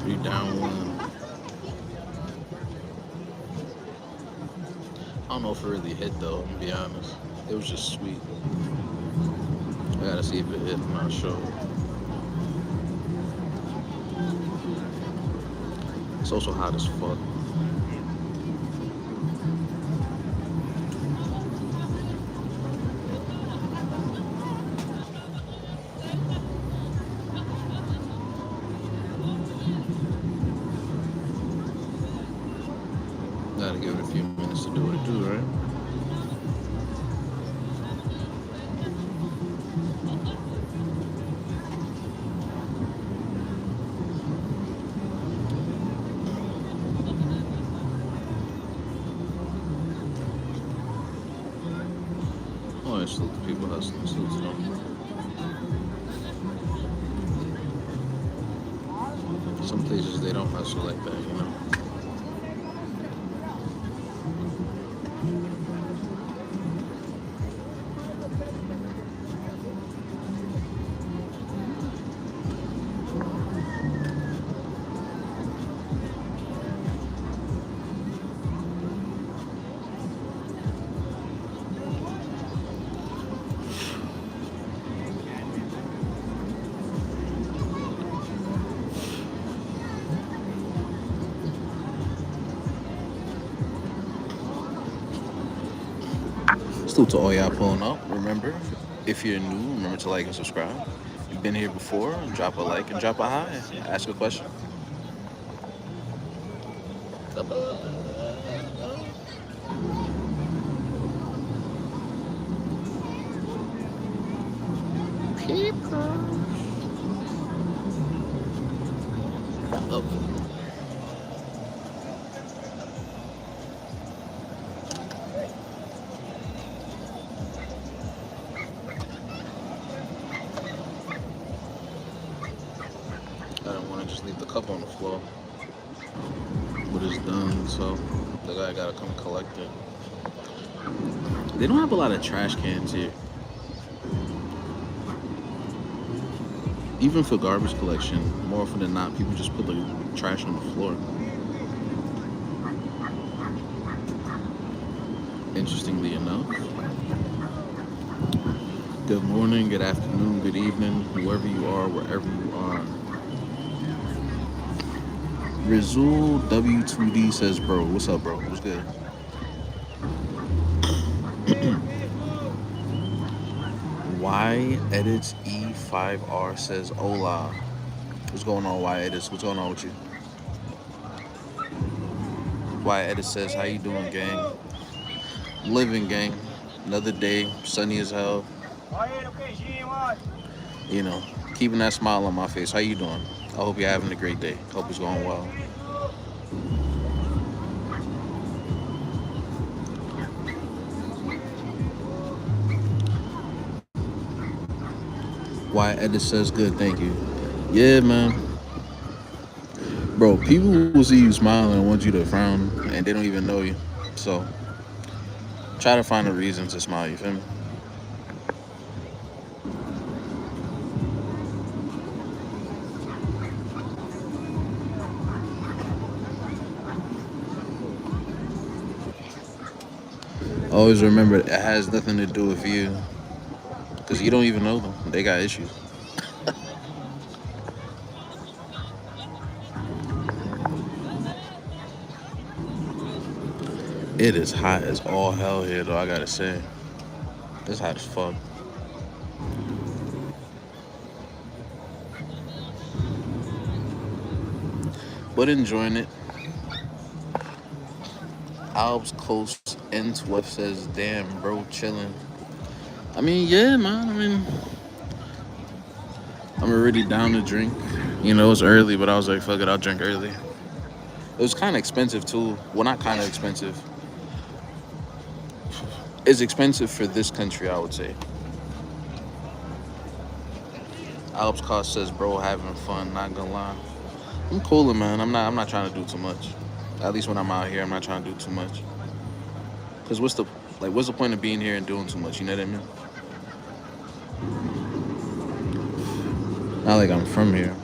You down one. I don't know if it really hit though, to be honest. It was just sweet. I gotta see if it hit, I'm not sure. It's also hot as fuck. Gotta give it a few minutes to do what it do, right? Oh, I salute the people hustling. Salute to them. Some places they don't hustle like that, you know? Salute to all y'all pulling up. Remember, if you're new, remember to like and subscribe. If you've been here before, drop a like and drop a hi. Ask a question. People. Oh. I don't want to just leave the cup on the floor, but it's done, so the guy gotta come collect it. They don't have a lot of trash cans here. Even for garbage collection, more often than not, people just put the trash on the floor. Interestingly enough. Good morning, good afternoon, good evening, whoever you are, wherever you are. Rizul W2D says, bro, what's up, bro? What's good? Y edits E5R says, hola. What's going on, Y edits? What's going on with you? Y edits says, how you doing, gang? Living, gang. Another day, sunny as hell. You know, keeping that smile on my face. How you doing? I hope you're having a great day. Hope it's going well. Y edit says, good, thank you. Yeah, man. Bro, people will see you smiling and want you to frown, and they don't even know you. So, try to find a reason to smile, you feel me? Always remember, it has nothing to do with you. Because you don't even know them. They got issues. It is hot as all hell here, though, I gotta say. It's hot as fuck. But enjoying it. Alps Coast N12 says, damn, bro, chilling. I mean, yeah, man. I mean, I'm already down to drink. You know, it's early, but I was like, fuck it, I'll drink early. It was kind of expensive, too. Well, not kind of expensive. It's expensive for this country, I would say. Alps Cost says, bro, having fun, not gonna lie. I'm cooler, man. I'm not trying to do too much. At least when I'm out here, I'm not trying to do too much. Cause what's the Like, what's the point of being here and doing too much? You know what I mean? Not like I'm from here.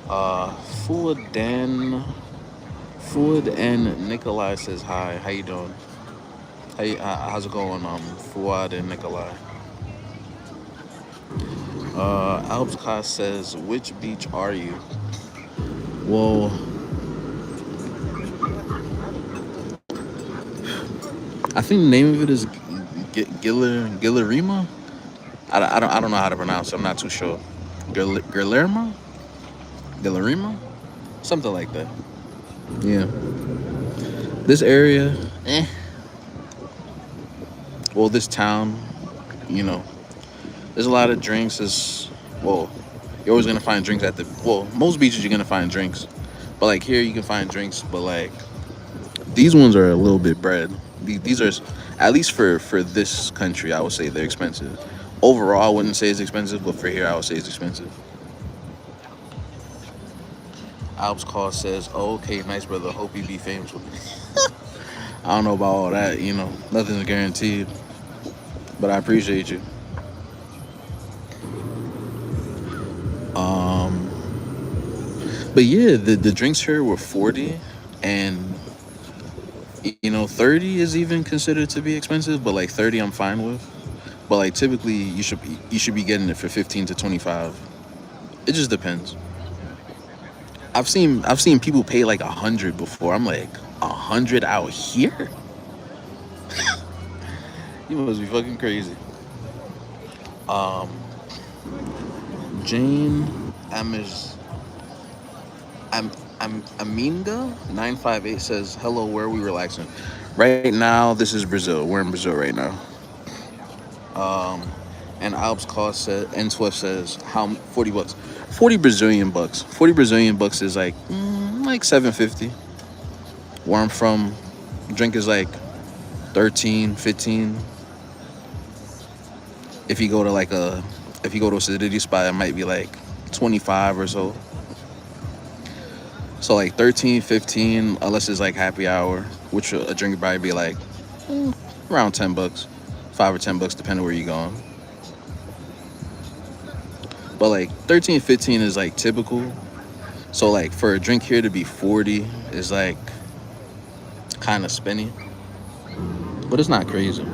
Uh, Food Dan, Food and Nikolai says hi. How you doing? How's it going? Fuad and Nikolai. Alps Kaz says, which beach are you? Well, I think the name of it is Guillermo. I don't know how to pronounce it. I'm not too sure. Guillermo? Guillermo? Something like that. Yeah. This area, eh. Well, this town, you know, there's a lot of drinks. Well, you're always gonna find drinks at the. Well, most beaches you're gonna find drinks, but like here you can find drinks, but like these ones are a little bit bread. These are, at least for this country, I would say they're expensive. Overall, I wouldn't say it's expensive, but for here, I would say it's expensive. Alps Call says, oh, okay, nice brother. Hope you be famous with me. I don't know about all that, nothing's guaranteed, but I appreciate you. Um, but yeah, the drinks here were 40, and 30 is even considered to be expensive, but like 30 I'm fine with. But like typically you should be getting it for 15 to 25. It just depends. I've seen people pay like 100 before. I'm like, 100 out here? You must be fucking crazy. Um, Jane Amiz Aminga 958 says, "Hello, where are we relaxing? Right now, this is Brazil. We're in Brazil right now." Um, and Alps Cost said, N12 says, "How 40 bucks? 40 Brazilian bucks. 40 Brazilian bucks is like 750. Where I'm from, drink is like 13, 15. If you go to if you go to a acidity spot, it might be like 25 or so. So like 13, 15, unless it's like happy hour, which a drink would probably be like around 10 bucks, 5 or 10 bucks, depending where you're going. But like 13, 15 is like typical. So like for a drink here to be 40 is like kind of spinny, but it's not crazy.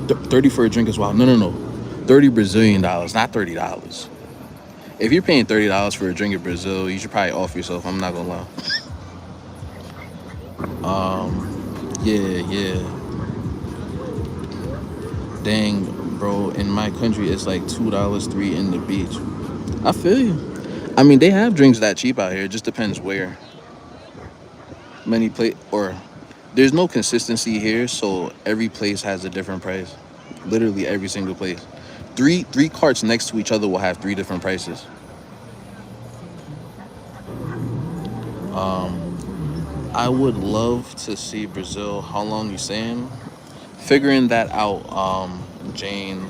30 for a drink as well. No, no, no. 30 Brazilian dollars, not $30. If you're paying $30 for a drink in Brazil, you should probably off yourself. I'm not gonna lie. Yeah, yeah. Dang, bro. In my country, it's like $2, three in the beach. I feel you. I mean, they have drinks that cheap out here. It just depends where. Many play or there's no consistency here, so every place has a different price. Literally every single place. Three carts next to each other will have three different prices. I would love to see Brazil. How long you saying? Figuring that out. Jane.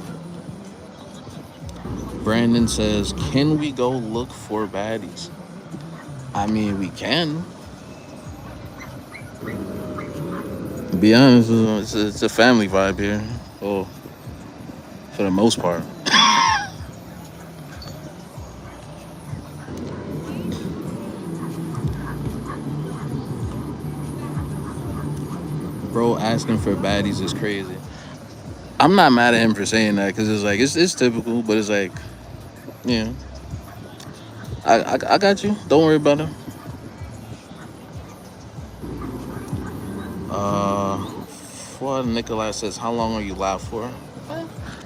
Brandon says, "Can we go look for baddies?" I mean, we can. To be honest, it's a family vibe here. Oh, for the most part. Bro, asking for baddies is crazy. I'm not mad at him for saying that because it's like it's typical, but it's like, yeah, I got you. Don't worry about him. Uh, Fuad Nikolai says, "How long are you live for?"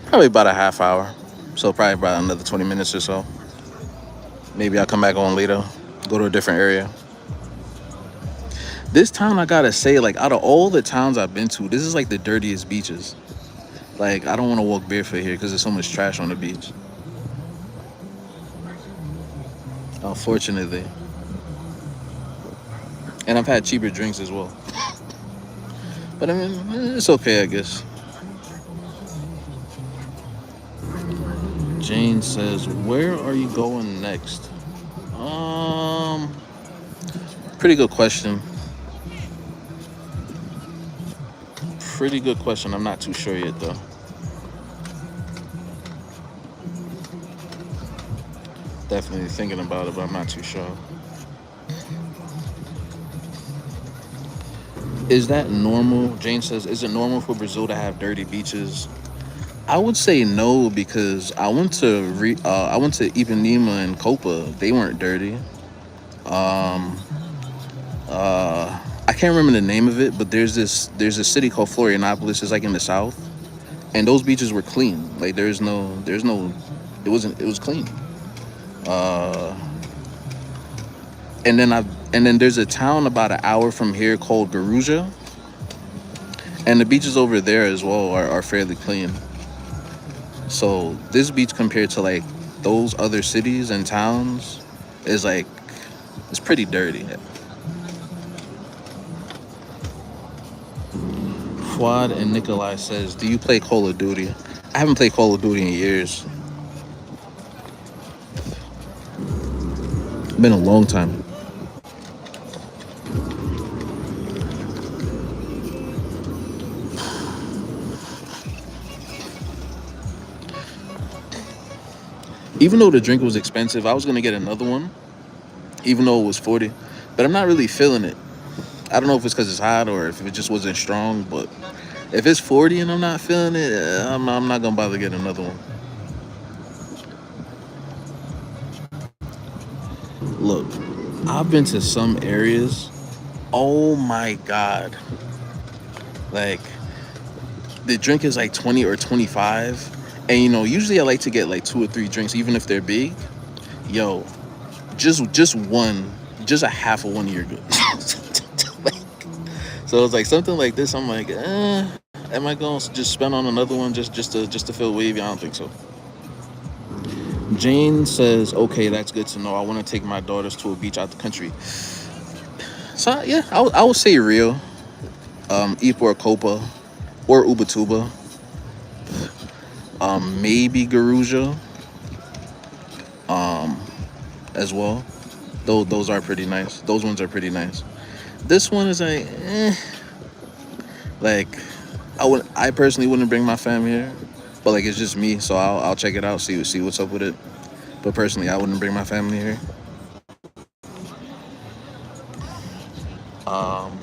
Probably about a half hour. So probably about another 20 minutes or so. Maybe I'll come back on later. Go to a different area. This town, I gotta say, like out of all the towns I've been to, this is like the dirtiest beaches. Like I don't want to walk barefoot here because there's so much trash on the beach. Unfortunately, and I've had cheaper drinks as well. But I mean, it's okay, I guess. Jane says, "Where are you going next?" Um, Pretty good question. pretty good question. I'm not too sure yet though. Definitely thinking about it, but I'm not too sure. Is that normal? Jane says, is it normal for Brazil to have dirty beaches? I would say no because I went to Ipanema and Copa. They weren't dirty. Um, I can't remember the name of it, but there's a city called Florianopolis. It's like in the south, and those beaches were clean. Like there's no, it was clean. Uh, and then there's a town about an hour from here called Garuja, and the beaches over there as well are fairly clean. So this beach compared to like those other cities and towns is like it's pretty dirty. Fuad and Nikolai says, "Do you play Call of Duty?" I haven't played Call of Duty in years. Been a long time. Even though the drink was expensive, I was gonna get another one, even though it was 40. But I'm not really feeling it. I don't know if it's because it's hot or if it just wasn't strong. But if it's 40 and I'm not feeling it, I'm not gonna bother getting another one. Look, I've been to some areas. Oh my god! Like the drink is like 20 or 25, and usually I like to get like two or three drinks, even if they're big. Yo, just one, just a half of one of your good. So it's like something like this. I'm like, am I gonna just spend on another one just to feel wavy? I don't think so. Jane says, okay, that's good to know. I want to take my daughters to a beach out the country. So yeah, I would say Rio, Ipoh Copa, or Ubatuba, maybe Garuja, um, as well. Those are pretty nice. Those ones are pretty nice. This one is like, like I personally wouldn't bring my fam here, but like it's just me, so I'll check it out, see what's up with it. But personally, I wouldn't bring my family here. Um,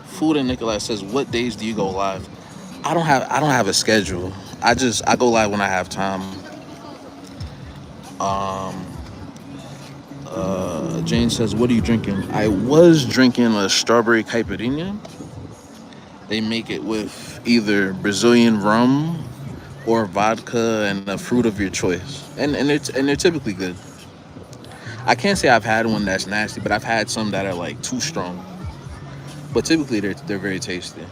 Food and Nikolai says, what days do you go live? I don't have a schedule. I go live when I have time. Um, Jane says, what are you drinking? I was drinking a strawberry caipirinha. They make it with either Brazilian rum or vodka and a fruit of your choice, and they're typically good. I can't say I've had one that's nasty, but I've had some that are like too strong. But typically they're very tasty.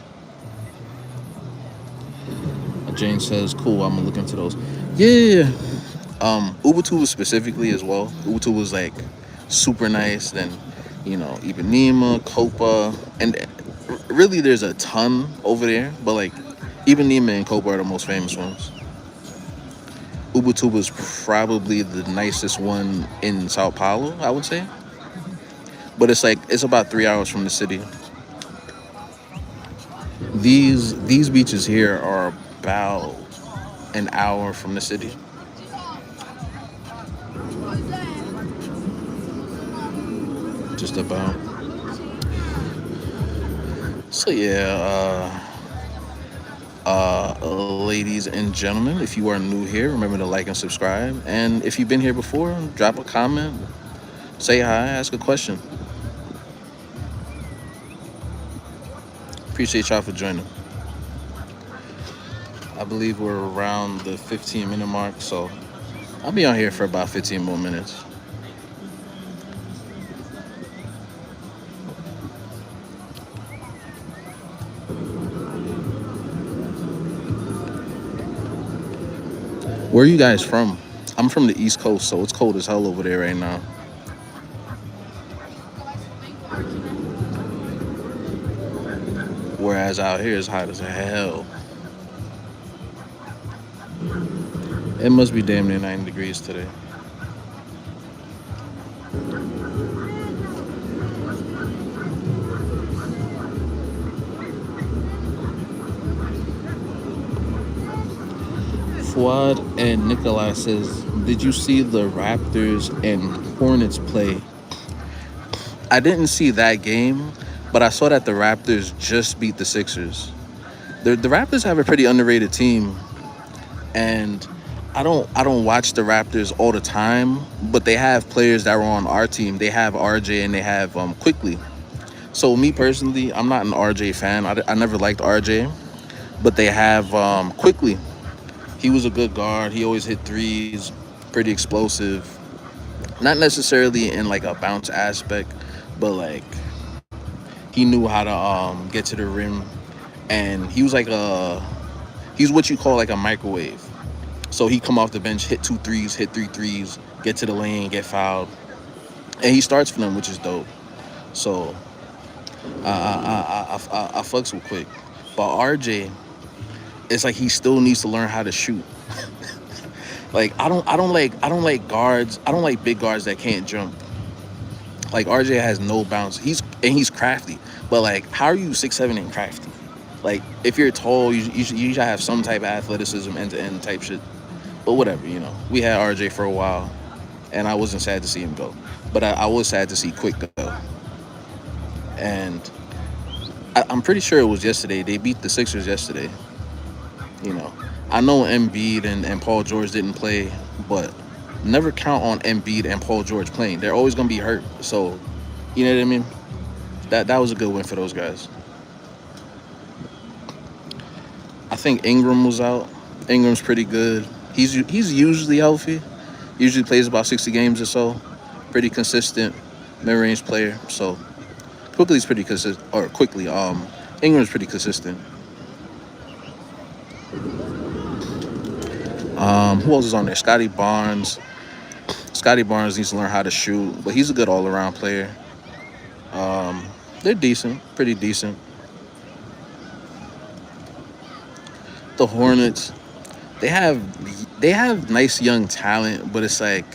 Jane says, "Cool, I'm gonna look into those." Yeah, Ubatuba specifically as well. Ubatuba was like super nice. Then, Ipanema, Copa, and really there's a ton over there. But like Ipanema and Copa are the most famous ones. Ubatuba is probably the nicest one in Sao Paulo, I would say. But it's about 3 hours from the city. These beaches here are about an hour from the city. Just about. So yeah, ladies and gentlemen, if you are new here, remember to like and subscribe. And if you've been here before, drop a comment, say hi, ask a question. Appreciate y'all for joining. I believe we're around the 15-minute mark, so I'll be on here for about 15 more minutes. Where are you guys from? I'm from the East Coast, so it's cold as hell over there right now. Whereas out here it's hot as hell. It must be damn near 90 degrees today. Fuad and Nikolai says, "Did you see the Raptors and Hornets play?" I didn't see that game, but I saw that the Raptors just beat the Sixers. The Raptors have a pretty underrated team, and I don't watch the Raptors all the time, but they have players that were on our team. They have RJ and they have Quickly. So me personally, I'm not an RJ fan. I never liked RJ, but they have Quickly. He was a good guard. He always hit threes, pretty explosive. Not necessarily in like a bounce aspect, but like he knew how to get to the rim, and he's what you call like a microwave. So he come off the bench, hit two threes, hit three threes, get to the lane, get fouled, and he starts for them, which is dope. So I fucks with Quick, but RJ, it's like he still needs to learn how to shoot. Like I don't like guards. I don't like big guards that can't jump. Like RJ has no bounce. He's crafty, but like how are you 6'7" and crafty? Like if you're tall, you should have some type of athleticism, end to end type shit. But whatever, we had RJ for a while, and I wasn't sad to see him go, but I was sad to see Quick go. And I'm pretty sure it was yesterday. They beat the Sixers yesterday. You know, I know Embiid and Paul George didn't play, but never count on Embiid and Paul George playing. They're always gonna be hurt. So, you know what I mean? That was a good win for those guys. I think Ingram was out. Ingram's pretty good. He's usually healthy. Usually plays about 60 games or so. Pretty consistent mid range player. So Quickly's pretty consistent. Or quickly, Ingram's pretty consistent. Who else is on there? Scotty Barnes. Scotty Barnes needs to learn how to shoot, but he's a good all around player. Um, they're decent, pretty decent. The Hornets, they have they have nice young talent, but it's like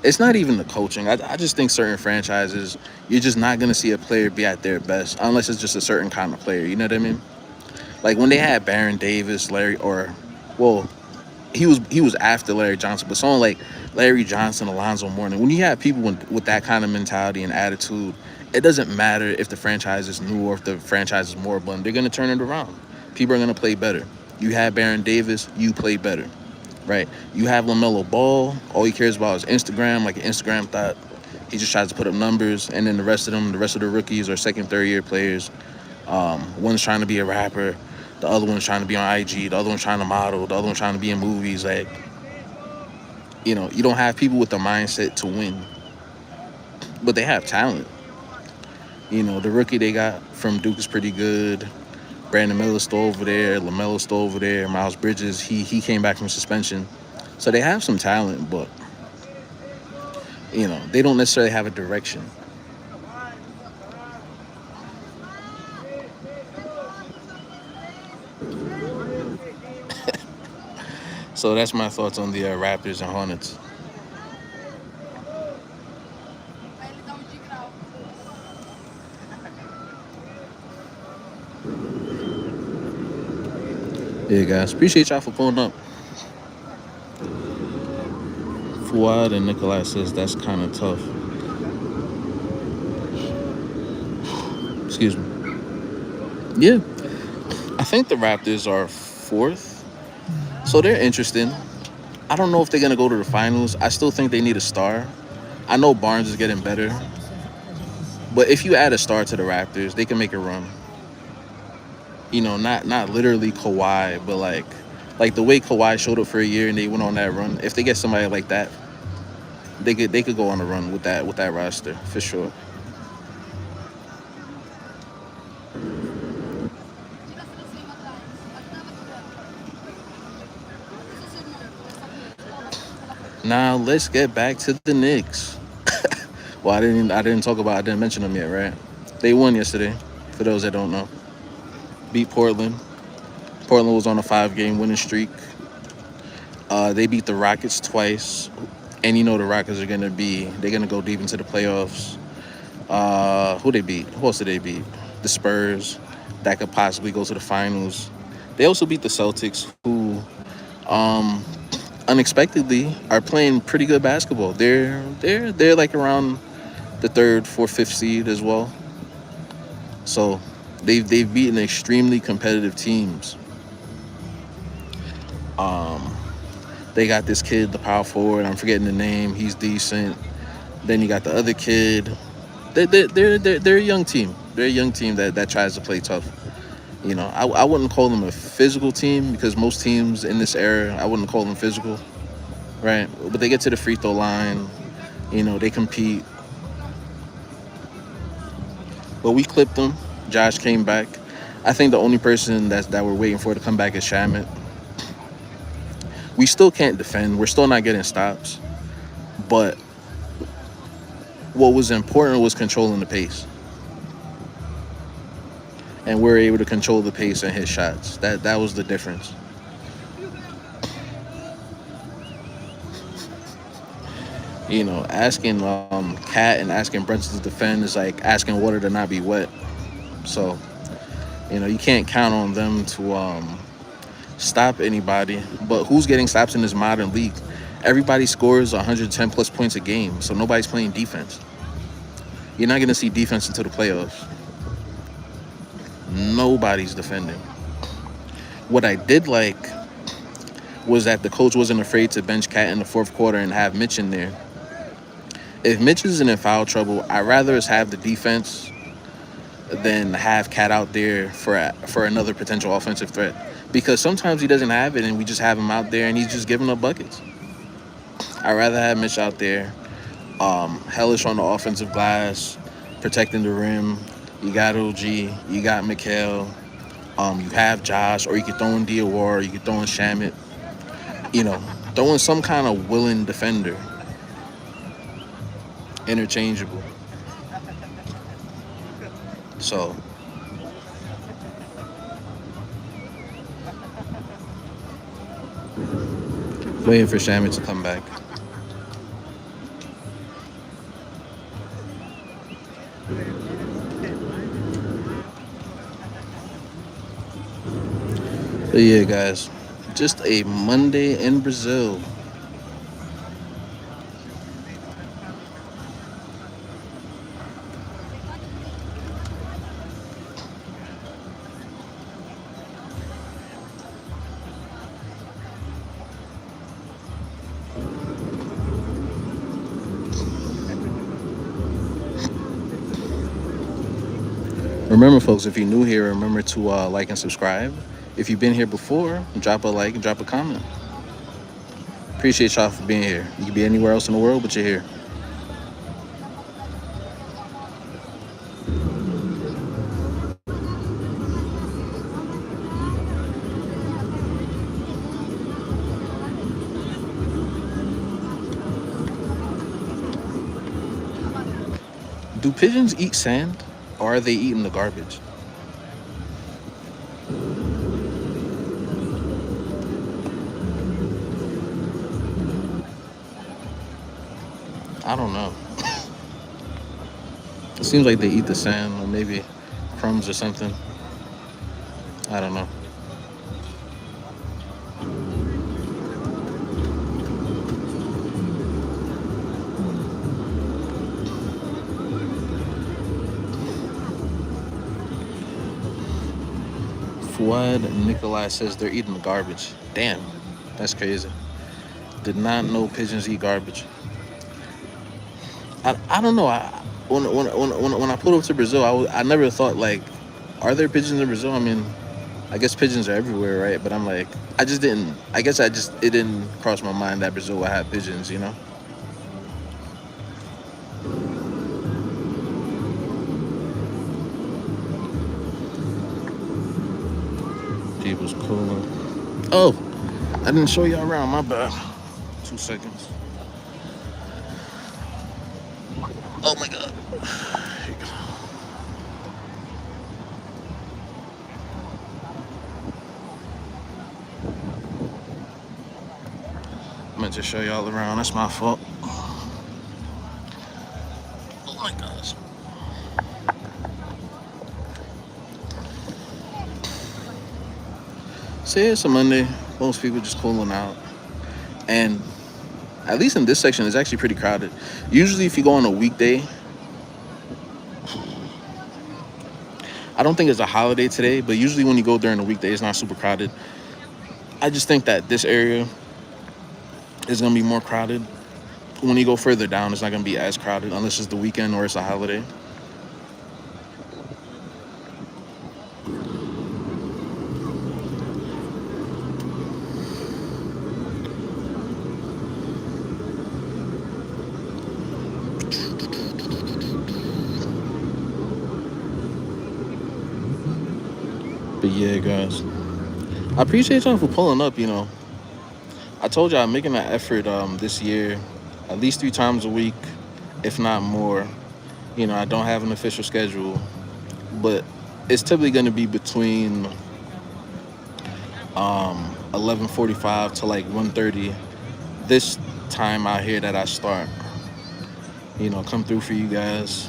it's not even the coaching. I just think certain franchises you're just not gonna see a player be at their best unless it's just a certain kind of player. You know what I mean? Like when they had Baron Davis, Larry, or well, he was after Larry Johnson, but someone like Larry Johnson, Alonzo Mourning. When you have people with that kind of mentality and attitude, it doesn't matter if the franchise is new or if the franchise is moribund. They're gonna turn it around. People are gonna play better. You have Baron Davis, you play better, right? You have LaMelo Ball. All he cares about is Instagram, like an Instagram thought. He just tries to put up numbers, and then the rest of the rookies are second, third year players. One's trying to be a rapper, the other one's trying to be on IG, the other one's trying to model, the other one's trying to be in movies. Like, you don't have people with the mindset to win, but they have talent. The rookie they got from Duke is pretty good. Brandon Miller's still over there. LaMelo's still over there. Miles Bridges, he came back from suspension. So they have some talent, but, they don't necessarily have a direction. So that's my thoughts on the Raptors and Hornets. Yeah, guys. Appreciate y'all for pulling up. Fuad and Nikolai says that's kind of tough. Excuse me. Yeah, I think the Raptors are fourth, so they're interesting. I don't know if they're gonna go to the finals. I still think they need a star. I know Barnes is getting better, but if you add a star to the Raptors, they can make a run. Not literally Kawhi, but like the way Kawhi showed up for a year and they went on that run. If they get somebody like that, they could go on a run with that roster for sure. Now let's get back to the Knicks. Well, I didn't mention them yet, right? They won yesterday. For those that don't know, beat Portland. Portland was on a 5-game winning streak. They beat the Rockets twice, and the Rockets they're gonna go deep into the playoffs. Who they beat? Who else did they beat? The Spurs, that could possibly go to the finals. They also beat the Celtics, who unexpectedly are playing pretty good basketball. They're like around the third, fourth, fifth seed as well. So they've beaten extremely competitive teams. Um, they got this kid, the power forward. I'm forgetting the name. He's decent. Then you got the other kid. They're a young team. They're a young team that tries to play tough. I wouldn't call them a physical team because most teams in this era, I wouldn't call them physical, right? But they get to the free throw line. They compete. But we clipped them. Josh came back. I think the only person that we're waiting for to come back is Shamit. We still can't defend. We're still not getting stops. But what was important was controlling the pace. And we're able to control the pace and hit shots. That was the difference. Asking Cat and asking Brunson to defend is like asking water to not be wet. So, you can't count on them to stop anybody. But who's getting stops in this modern league? Everybody scores 110 plus points a game, so nobody's playing defense. You're not going to see defense until the playoffs. Nobody's defending. What I did like was that the coach wasn't afraid to bench Cat in the fourth quarter and have Mitch in there. If Mitch isn't in foul trouble, I'd rather us have the defense than have Cat out there for another potential offensive threat. Because sometimes he doesn't have it, and we just have him out there, and he's just giving up buckets. I'd rather have Mitch out there, hellish on the offensive glass, protecting the rim. You got OG, you got Mikhail, you have Josh, or you could throw in Diawara, you could throw in Shamit. Throw in some kind of willing defender, interchangeable. So waiting for Shamit to come back. But yeah, guys, just a Monday in Brazil. Remember, folks, if you're new here, remember to like and subscribe. If you've been here before, drop a like and drop a comment. Appreciate y'all for being here. You could be anywhere else in the world, but you're here. Do pigeons eat sand, or are they eating the garbage? I don't know. It seems like they eat the sand, or maybe crumbs or something. I don't know. Fuad Nikolai says they're eating the garbage. Damn, that's crazy. Did not know pigeons eat garbage. I don't know. When I pulled up to Brazil, I never thought, like, are there pigeons in Brazil? I mean, I guess pigeons are everywhere, right? But I'm like, I just didn't. I guess it didn't cross my mind that Brazil would have pigeons. People's cooler. Oh, I didn't show y'all around. My bad. 2 seconds. Oh my god. Here you go. I meant to show y'all around. That's my fault. Oh my gosh. So yeah, it's a Monday. Most people just cooling out. And at least in this section, it's actually pretty crowded. Usually, if you go on a weekday, I don't think it's a holiday today, but usually when you go during the weekday, it's not super crowded. I just think that this area is gonna be more crowded. When you go further down, it's not gonna be as crowded unless it's the weekend or it's a holiday. But yeah, guys, I appreciate y'all for pulling up. I told y'all I'm making an effort this year, at least 3 times a week, if not more. I don't have an official schedule, but it's typically going to be between 11:45 to like 1:30. This time out here that I start, come through for you guys,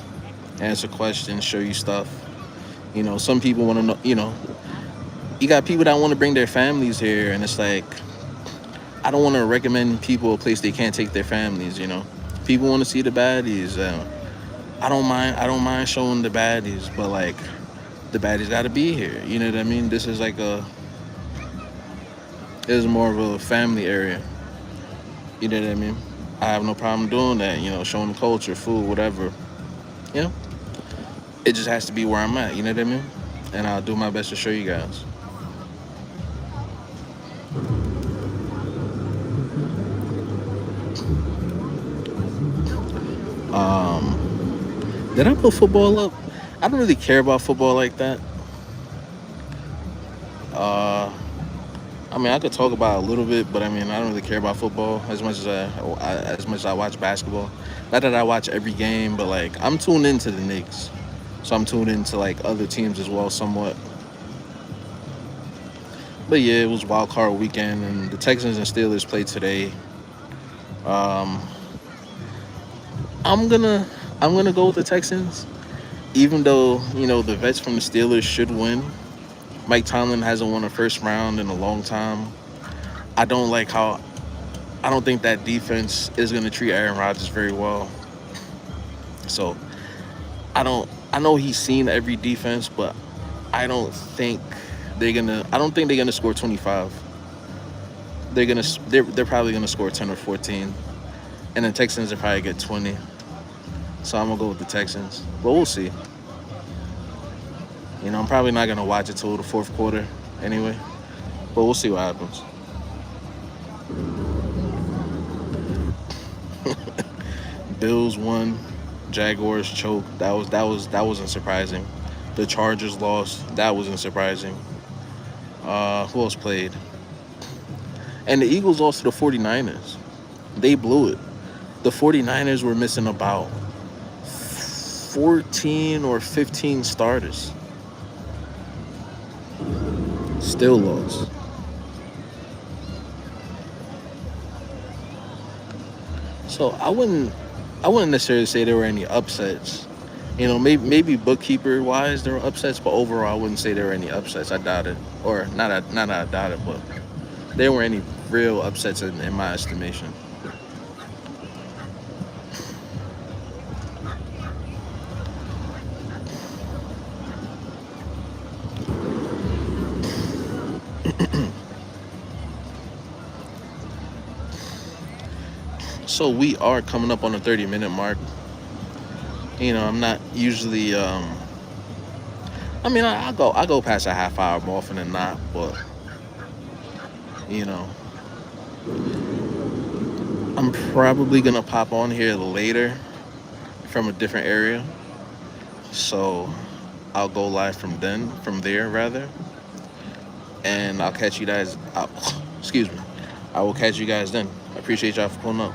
answer questions, show you stuff. Some people want to know. You got people that want to bring their families here, and it's like I don't want to recommend people a place they can't take their families. People want to see the baddies. I don't mind. I don't mind showing the baddies, but like the baddies got to be here. You know what I mean? This is more of a family area. You know what I mean? I have no problem doing that. Showing the culture, food, whatever. You know, it just has to be where I'm at. You know what I mean? And I'll do my best to show you guys. Did I put football up? I don't really care about football like that. Uh, I mean, I could talk about it a little bit, but I mean, I don't really care about football as much as I watch basketball. Not that I watch every game, but like I'm tuned into the Knicks, so I'm tuned into like other teams as well, somewhat. But yeah, it was wild card weekend, and the Texans and Steelers played today. Um, I'm gonna I'm gonna go with the Texans, even though the vets from the Steelers should win. Mike Tomlin hasn't won a first round in a long time. I don't like how I don't think that defense is going to treat Aaron Rodgers very well. So I know he's seen every defense, but I don't think I don't think they're gonna score 25. They're probably gonna score 10 or 14, and the Texans will probably get 20. So I'm gonna go with the Texans, but we'll see. I'm probably not gonna watch it till the fourth quarter anyway, but we'll see what happens. Bills won, Jaguars choked. That wasn't surprising. The Chargers lost. That wasn't surprising. Who else played? And the Eagles lost to the 49ers. They blew it. The 49ers were missing about 14 or 15 starters. Still lost. So I wouldn't necessarily say there were any upsets. Maybe bookkeeper wise there were upsets, but overall I wouldn't say there were any upsets. I doubt it, or not I doubt it, but there weren't any real upsets in my estimation. So we are coming up on the 30-minute mark. I'm not usually. I mean, I go past a half hour more often than not, but you know, I'm probably gonna pop on here later from a different area, so I'll go live from there rather, and I'll catch you guys. Excuse me, I will catch you guys then. I appreciate y'all for pulling up.